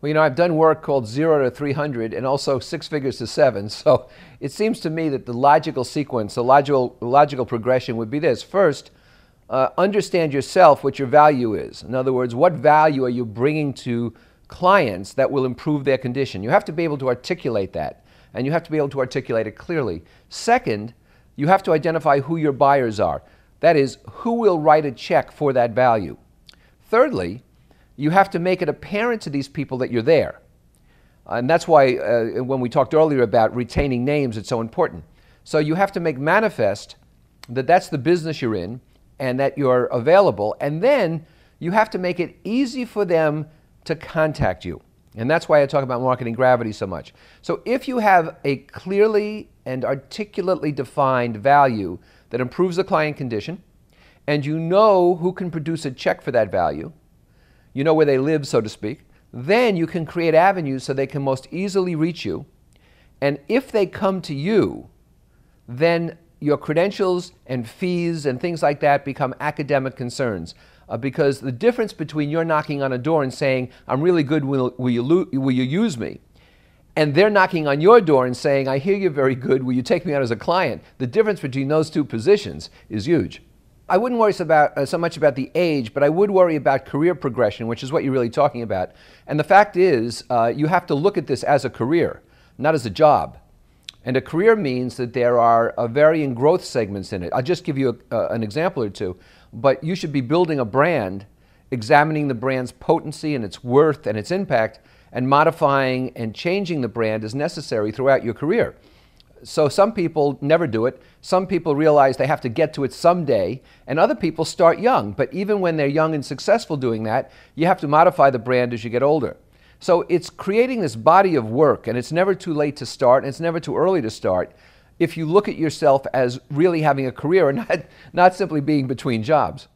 Well, I've done work called 0 to 300 and also 6 figures to 7. So it seems to me that the logical sequence, the logical progression would be this. First, understand yourself what your value is. In other words, what value are you bringing to clients that will improve their condition? You have to be able to articulate that, and you have to be able to articulate it clearly. Second, you have to identify who your buyers are. That is, who will write a check for that value. Thirdly, you have to make it apparent to these people that you're there. And that's why when we talked earlier about retaining names, it's so important. So you have to make manifest that that's the business you're in and that you're available. And then you have to make it easy for them to contact you. And that's why I talk about marketing gravity so much. So if you have a clearly and articulately defined value that improves the client condition, and you know who can produce a check for that value, you know where they live, so to speak, then you can create avenues so they can most easily reach you. And if they come to you, then your credentials and fees and things like that become academic concerns. Because the difference between you're knocking on a door and saying, I'm really good, will you use me? And they're knocking on your door and saying, I hear you're very good, will you take me on as a client? The difference between those two positions is huge. I wouldn't worry so much about the age, but I would worry about career progression, which is what you're really talking about. And the fact is, you have to look at this as a career, not as a job. And a career means that there are varying growth segments in it. I'll just give you an example or two. But you should be building a brand, examining the brand's potency and its worth and its impact, and modifying and changing the brand as necessary throughout your career. So some people never do it. Some people realize they have to get to it someday, and other people start young. But even when they're young and successful doing that, you have to modify the brand as you get older. So it's creating this body of work, and it's never too late to start, and it's never too early to start if you look at yourself as really having a career and not simply being between jobs.